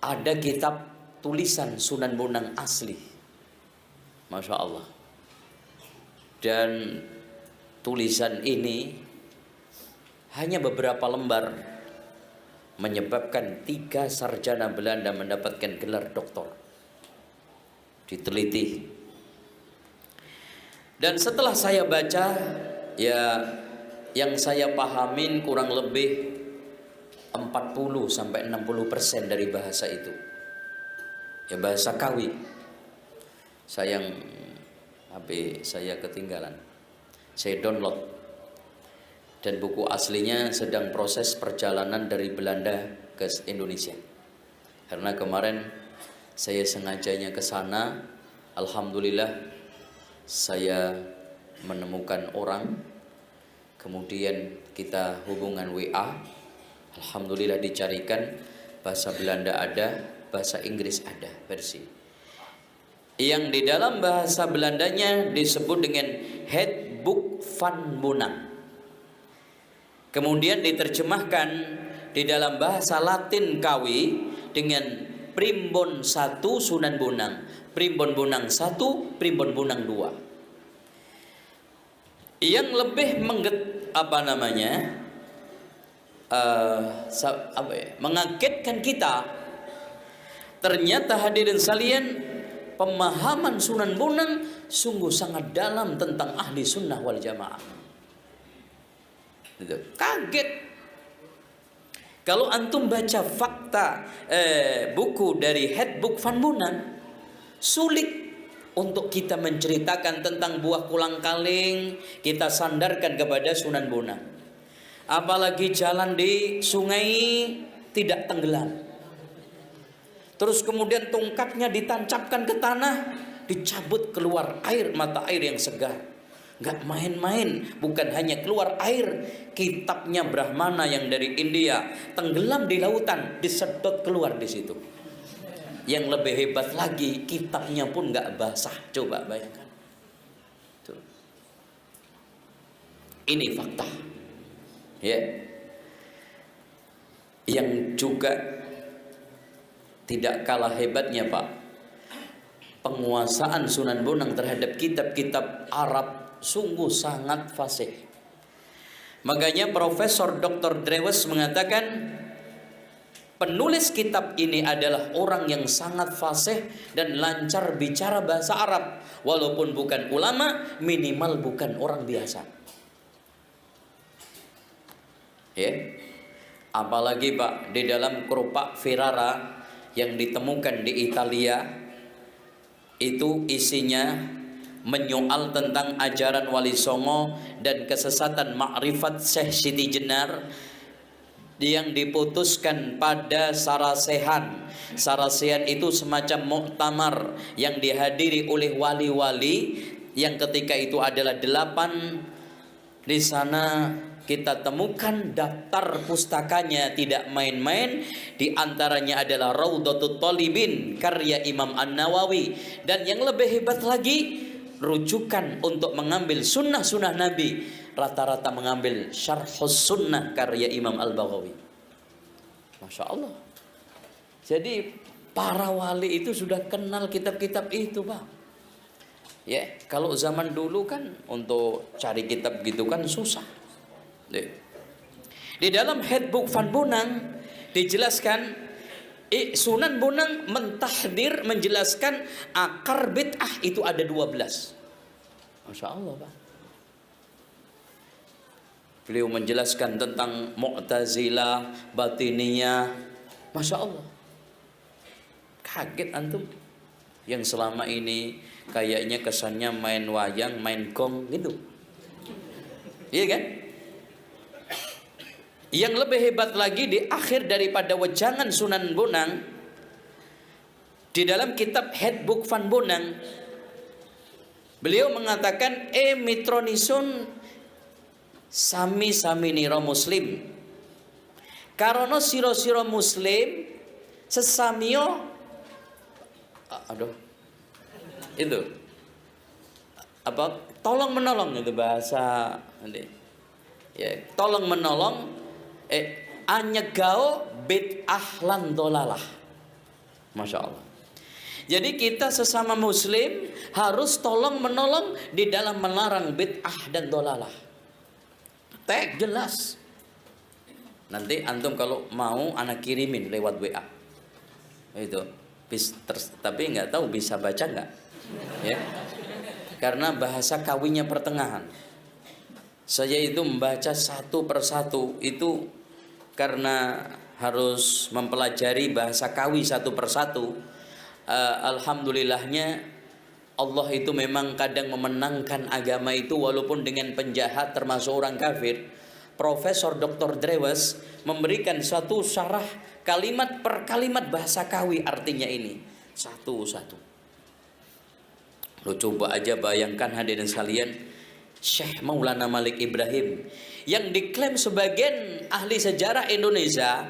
ada kitab tulisan Sunan Bonang asli, Masya Allah. Dan tulisan ini hanya beberapa lembar menyebabkan 3 sarjana Belanda mendapatkan gelar doktor. Diteliti. Dan setelah saya baca, ya yang saya pahamin kurang lebih 40-60% dari bahasa itu, ya bahasa Kawi. Sayang HP saya ketinggalan, saya download, dan buku aslinya sedang proses perjalanan dari Belanda ke Indonesia. Karena kemarin saya sengajanya ke sana, alhamdulillah saya menemukan orang, kemudian kita hubungan WA, alhamdulillah dicarikan, bahasa Belanda ada, bahasa Inggris ada versi. Yang di dalam bahasa Belandanya disebut dengan Handboek van Bonang. Kemudian diterjemahkan di dalam bahasa Latin Kawi dengan Primbon 1 Sunan Bonang, Primbon Bonang 1, Primbon Bonang 2. Yang lebih mengagetkan kita, ternyata hadirin sekalian, pemahaman Sunan Bonang sungguh sangat dalam tentang ahli sunnah wal jamaah. Kaget. Kalau antum baca fakta buku dari Handboek van Bonang, sulit untuk kita menceritakan tentang buah kolang-kaling kita sandarkan kepada Sunan Bonang. Apalagi jalan di sungai tidak tenggelam, terus kemudian tongkatnya ditancapkan ke tanah, dicabut keluar air, mata air yang segar. Nggak main-main, bukan hanya keluar air, kitabnya Brahmana yang dari India tenggelam di lautan, disedot keluar di situ. Yang lebih hebat lagi, kitabnya pun nggak basah. Coba bayangkan. Tuh. Ini fakta. Ya. Yang juga tidak kalah hebatnya, Pak, penguasaan Sunan Bonang terhadap kitab-kitab Arab sungguh sangat fasih. Makanya Profesor Dr. Drewes mengatakan penulis kitab ini adalah orang yang sangat fasih dan lancar bicara bahasa Arab. Walaupun bukan ulama, minimal bukan orang biasa. Ya. Apalagi Pak, di dalam kerupak Ferrara yang ditemukan di Italia, itu isinya menyoal tentang ajaran Wali Songo dan kesesatan Ma'rifat Syekh Siti Jenar yang diputuskan pada Sarasehan. Sarasehan itu semacam muktamar yang dihadiri oleh wali-wali, yang ketika itu adalah 8. Di sana kita temukan daftar pustakanya tidak main-main. Di antaranya adalah Raudhatut Thalibin karya Imam An-Nawawi, dan yang lebih hebat lagi, rujukan untuk mengambil sunnah-sunnah Nabi rata-rata mengambil Syarhus Sunnah karya Imam Al-Baghawi. Masya Allah. Jadi para wali itu sudah kenal kitab-kitab itu, Pak. Ya, kalau zaman dulu kan untuk cari kitab gitu kan susah. Di dalam Handboek van Bonang dijelaskan, Sunan Bonang mentahdir, menjelaskan akar bid'ah itu ada 12. Masya Allah, Pak. Beliau menjelaskan tentang Mu'tazilah, Batiniyah. Masya Allah. Kaget antum. Yang selama ini kayaknya kesannya main wayang, main gong gitu. Iya kan? Yang lebih hebat lagi, di akhir daripada wejangan Sunan Bonang, di dalam kitab Handboek van Bonang, beliau mengatakan mitronisun sami-sami niro muslim. Karena siro-siro muslim sesamio, itu apa? Tolong menolong, itu bahasa nanti. Ya, tolong menolong anyegao bid'ah lan dolalah. Masya Allah. Jadi kita sesama muslim harus tolong menolong di dalam melarang bid'ah dan dolalah. Tag jelas. Nanti antum kalau mau anak kirimin lewat WA. Itu. Tapi nggak tahu bisa baca nggak? Ya. Karena bahasa kawinnya pertengahan. Saya itu membaca satu persatu itu karena harus mempelajari bahasa kawi satu persatu. Alhamdulillahnya Allah itu memang kadang memenangkan agama itu walaupun dengan penjahat termasuk orang kafir. Profesor Dr. Drewes memberikan suatu syarah kalimat per kalimat bahasa kawi artinya ini satu-satu. Lo coba aja bayangkan hadirin sekalian, Syekh Maulana Malik Ibrahim yang diklaim sebagian ahli sejarah Indonesia,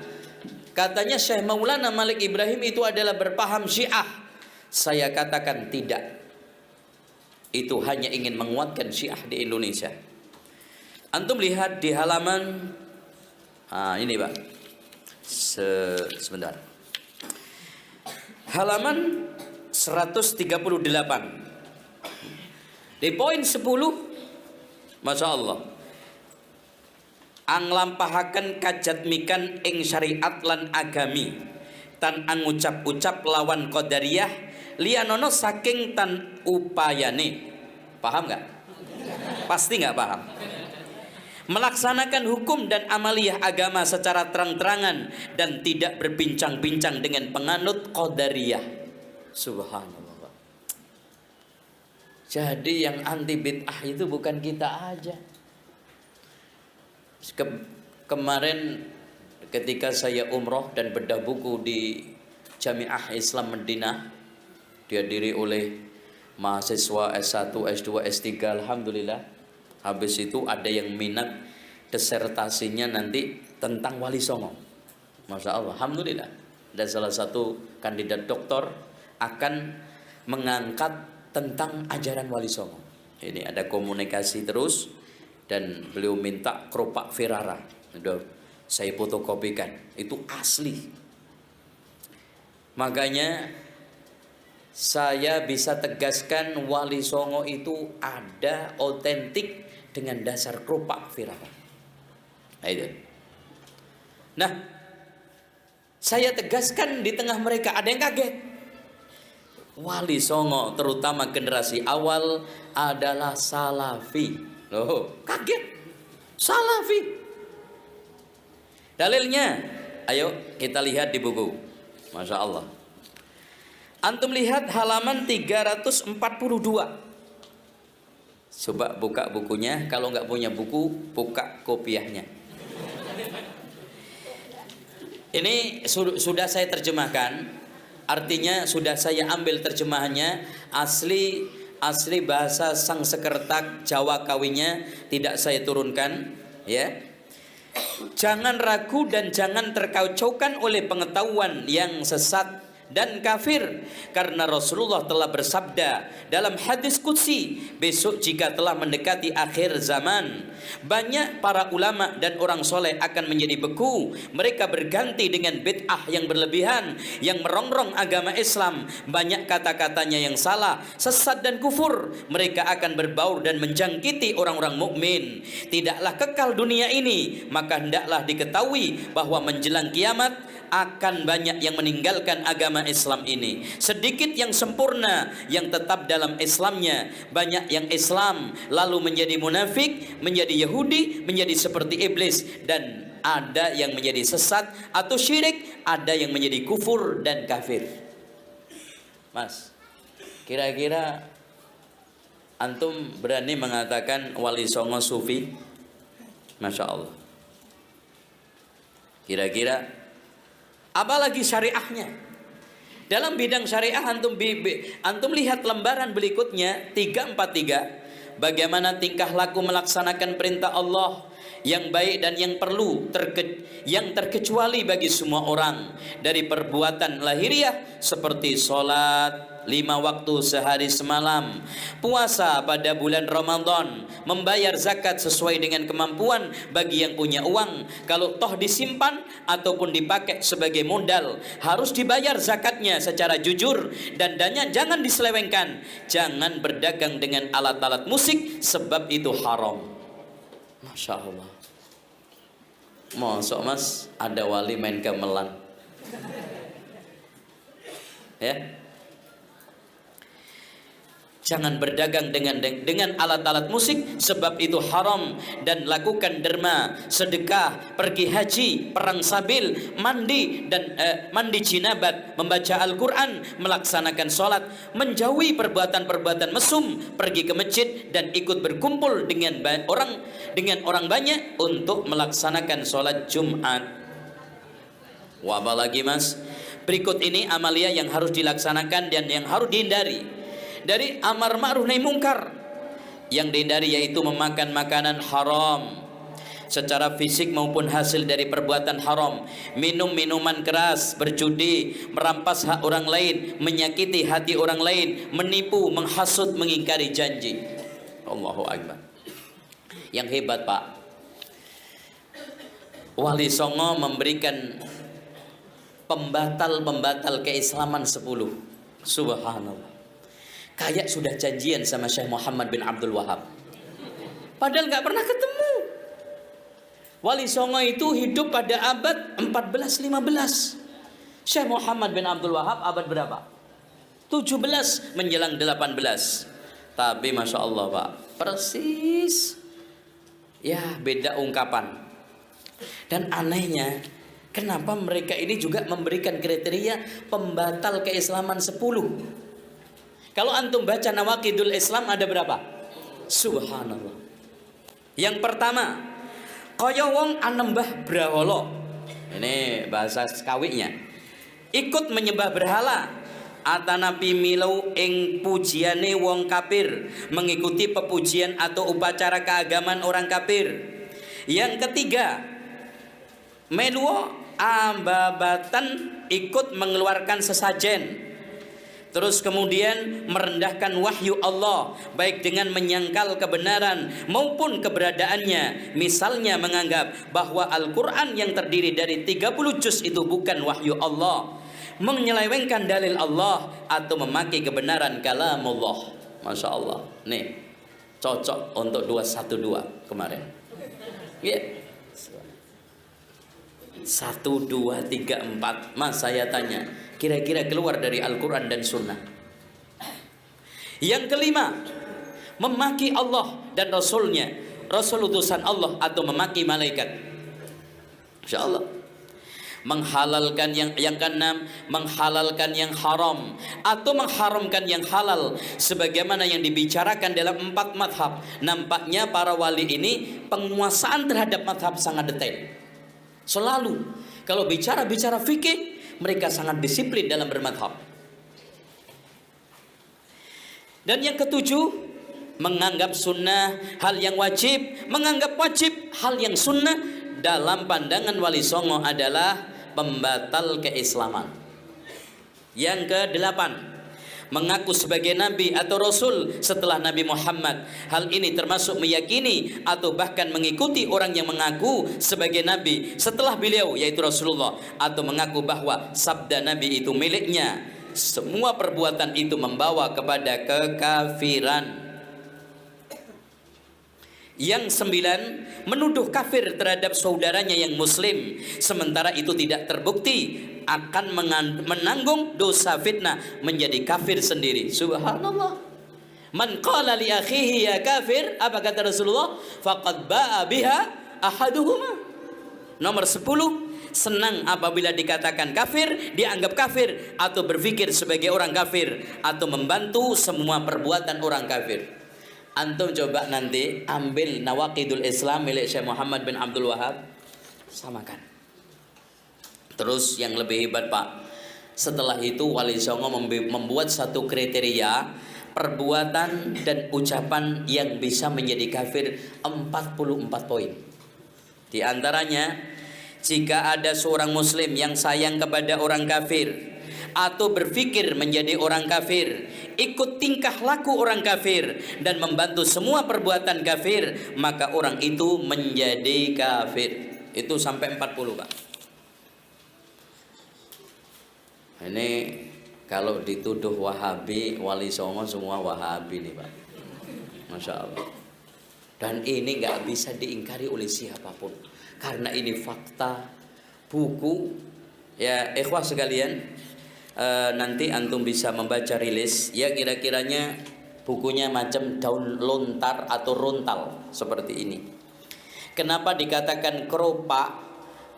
katanya Syekh Maulana Malik Ibrahim itu adalah berpaham Syiah. Saya katakan tidak. Itu hanya ingin menguatkan Syiah di Indonesia. Antum lihat di halaman ini Pak. Sebentar. Halaman 138. Di poin 10, Masya Allah, anglampahaken kajatmikan ing syariat lan agami tan angucap-ucap lawan qadariyah lianono saking tan upayane. Paham nggak? Pasti nggak paham. Melaksanakan hukum dan amaliyah agama secara terang-terangan dan tidak berbincang-bincang dengan penganut qadariyah. Subhanallah. Jadi yang anti bid'ah itu bukan kita aja. Kemarin ketika saya umroh dan bedah buku di Jamiah Islam Madinah, dihadiri oleh mahasiswa S1, S2, S3, alhamdulillah. Habis itu ada yang minat disertasinya nanti tentang Wali Songo. Masya Allah, alhamdulillah. Dan salah satu kandidat doktor akan mengangkat tentang ajaran Wali Songo. Ini ada komunikasi terus dan beliau minta keropak Ferrara. Udah saya fotokopikan. Itu asli. Makanya saya bisa tegaskan Wali Songo itu ada otentik dengan dasar keropak Ferrara. Nah, saya tegaskan di tengah mereka ada yang kaget. Wali Songo terutama generasi awal adalah salafi. Loh, kaget. Salafi. Dalilnya, ayo kita lihat di buku. Masya Allah. Antum lihat halaman 342. Coba buka bukunya. Kalau nggak punya buku, buka kopiahnya. Ini sudah saya terjemahkan. Artinya sudah saya ambil terjemahannya, asli bahasa Sangsekerta Jawa kawinya tidak saya turunkan, ya. Jangan ragu dan jangan terkacaukan oleh pengetahuan yang sesat dan kafir, karena Rasulullah telah bersabda dalam hadis qudsi, besok jika telah mendekati akhir zaman, banyak para ulama dan orang soleh akan menjadi beku. Mereka berganti dengan bid'ah yang berlebihan, yang merongrong agama Islam. Banyak kata-katanya yang salah, sesat dan kufur. Mereka akan berbaur dan menjangkiti orang-orang mukmin. Tidaklah kekal dunia ini, maka hendaklah diketahui bahwa menjelang kiamat akan banyak yang meninggalkan agama Islam ini. Sedikit yang sempurna yang tetap dalam Islamnya. Banyak yang Islam lalu menjadi munafik, menjadi Yahudi, menjadi seperti iblis, dan ada yang menjadi sesat atau syirik, ada yang menjadi kufur dan kafir. Mas, kira-kira antum berani mengatakan Wali Songo sufi? Masya Allah. Kira-kira apalagi syariahnya. Dalam bidang syariah antum lihat lembaran berikutnya 343, bagaimana tingkah laku melaksanakan perintah Allah yang baik dan yang perlu yang terkecuali bagi semua orang dari perbuatan lahiriah seperti sholat 5 waktu sehari semalam, puasa pada bulan Ramadan, membayar zakat sesuai dengan kemampuan bagi yang punya uang. Kalau toh disimpan ataupun dipakai sebagai modal, harus dibayar zakatnya secara jujur, dan dana jangan diselewengkan. Jangan berdagang dengan alat-alat musik sebab itu haram. Masya Allah. Masuk mas, ada wali main gamelan ya. Jangan berdagang dengan alat-alat musik sebab itu haram, dan lakukan derma, sedekah, pergi haji, perang sabil, mandi dan mandi jinabat, membaca Al-Qur'an, melaksanakan sholat, menjauhi perbuatan-perbuatan mesum, pergi ke masjid dan ikut berkumpul dengan orang banyak untuk melaksanakan sholat Jumat. Wah, apalagi mas? Berikut ini amalia yang harus dilaksanakan dan yang harus dihindari. Dari amar ma'ruf nahi mungkar, yang dihindari yaitu memakan makanan haram secara fisik maupun hasil dari perbuatan haram, minum minuman keras, berjudi, merampas hak orang lain, menyakiti hati orang lain, menipu, menghasut, mengingkari janji. Allahu Akbar. Yang hebat Pak, Wali Songo memberikan pembatal keislaman 10. Subhanallah. Kayak sudah janjian sama Syekh Muhammad bin Abdul Wahab, padahal nggak pernah ketemu. Wali Songo itu hidup pada abad 14-15. Syekh Muhammad bin Abdul Wahab abad berapa? 17 menjelang 18. Tapi Masya Allah Pak, persis ya, beda ungkapan. Dan anehnya, kenapa mereka ini juga memberikan kriteria pembatal keislaman 10? Kalau antum baca Nawaqidul Islam ada berapa? Subhanallah. Yang pertama, kaya wong anembah brahala. Ini bahasa sekawiknya. Ikut menyembah berhala, atanapi milau ing pujiane wong kafir, mengikuti pepujian atau upacara keagamaan orang kafir. Yang ketiga, meluo ambabatan, ikut mengeluarkan sesajen. Terus kemudian merendahkan wahyu Allah, baik dengan menyangkal kebenaran maupun keberadaannya. Misalnya menganggap bahwa Al-Quran yang terdiri dari 30 juz itu bukan wahyu Allah, menyelewengkan dalil Allah, atau memakai kebenaran kalamullah. Masya Allah. Nih, cocok untuk 212 kemarin. Ya. 1, 2, 3, 4. Mas, saya tanya, kira-kira keluar dari Al-Quran dan Sunnah? Yang kelima, memaki Allah dan Rasulnya, Rasul utusan Allah, atau memaki malaikat. Insya Allah. Menghalalkan yang keenam, menghalalkan yang haram atau mengharamkan yang halal, sebagaimana yang dibicarakan dalam 4 madhab. Nampaknya para wali ini penguasaan terhadap madhab sangat detail. Selalu kalau bicara fikih, mereka sangat disiplin dalam bermadhab. Dan yang ketujuh, menganggap sunnah hal yang wajib, menganggap wajib hal yang sunnah, dalam pandangan Wali Songo adalah pembatal keislaman. Yang ke-8, mengaku sebagai nabi atau rasul setelah Nabi Muhammad. Hal ini termasuk meyakini atau bahkan mengikuti orang yang mengaku sebagai nabi setelah beliau, yaitu Rasulullah, atau mengaku bahwa sabda nabi itu miliknya. Semua perbuatan itu membawa kepada kekafiran. Yang 9, menuduh kafir terhadap saudaranya yang muslim, sementara itu tidak terbukti, akan menanggung dosa fitnah, menjadi kafir sendiri. Subhanallah. Man qala li akhihi ya kafir, apa kata Rasulullah? Faqad ba'a biha ahaduhuma. Nomor 10, senang apabila dikatakan kafir, dianggap kafir, atau berpikir sebagai orang kafir, atau membantu semua perbuatan orang kafir. Antum coba nanti ambil Nawaqidul Islam milik Syekh Muhammad bin Abdul Wahab, samakan. Terus yang lebih hebat Pak, setelah itu Wali Songo membuat satu kriteria perbuatan dan ucapan yang bisa menjadi kafir, 44 poin. Di antaranya, jika ada seorang muslim yang sayang kepada orang kafir atau berpikir menjadi orang kafir, ikut tingkah laku orang kafir dan membantu semua perbuatan kafir, maka orang itu menjadi kafir. Itu sampai 40, Pak. Ini kalau dituduh Wahabi, Wali Songo semua Wahabi nih, Pak. Masya Allah. Dan ini nggak bisa diingkari oleh siapapun, karena ini fakta. Buku, ya ikhwah sekalian, nanti antum bisa membaca rilis, ya kira-kiranya bukunya macam daun lontar atau rontal seperti ini. Kenapa dikatakan keropak?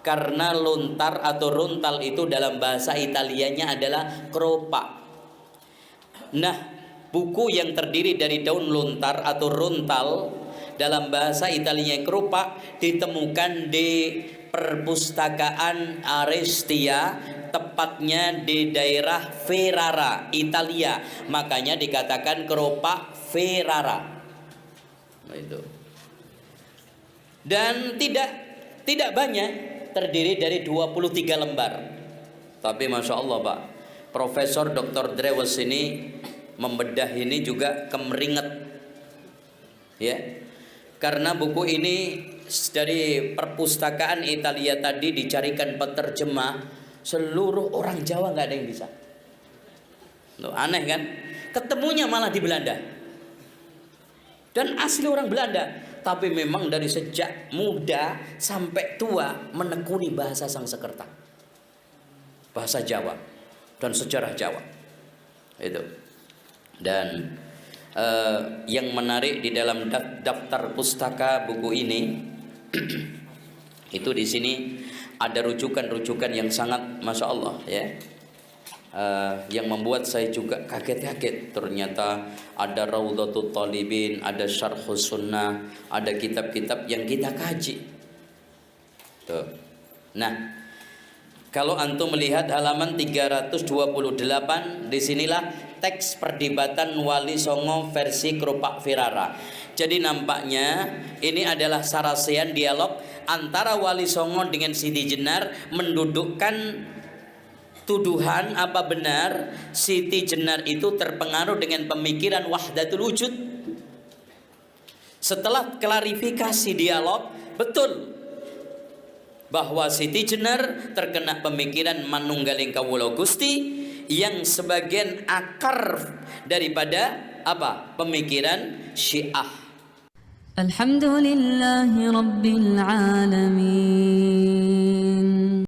Karena lontar atau rontal itu dalam bahasa Italianya adalah keropak. Nah, buku yang terdiri dari daun lontar atau rontal dalam bahasa Italianya keropak ditemukan di perpustakaan Arestia, tepatnya di daerah Ferrara, Italia. Makanya dikatakan keropak Ferrara. Nah, itu. Dan tidak banyak, terdiri dari 23 lembar. Tapi Masya Allah, Pak, Profesor Dr. Drewes ini membedah ini juga kemeringet, ya, karena buku ini dari perpustakaan Italia tadi dicarikan penerjemah, seluruh orang Jawa nggak ada yang bisa. Loh, aneh kan? Ketemunya malah di Belanda. Dan asli orang Belanda, tapi memang dari sejak muda sampai tua menekuni bahasa Sangsekerta, bahasa Jawa dan sejarah Jawa. Itu. Dan yang menarik di dalam daftar pustaka buku ini itu di sini ada rujukan-rujukan yang sangat Masya Allah, ya. Yang membuat saya juga kaget-kaget. Ternyata ada Raudhatul Talibin, ada Syarhus Sunnah, ada kitab-kitab yang kita kaji. Tuh. Nah, kalau antum melihat halaman 328, disinilah teks perdebatan Wali Songo versi Keropak Ferrara. Jadi nampaknya ini adalah sarasean dialog antara Wali Songo dengan Siti Jenar, mendudukkan tuduhan apa benar Siti Jenar itu terpengaruh dengan pemikiran wahdatul wujud. Setelah klarifikasi dialog, betul bahwa Siti Jenar terkena pemikiran manunggaling kawula Gusti yang sebagian akar daripada apa? Pemikiran Syiah. Alhamdulillahi Rabbil Alamin.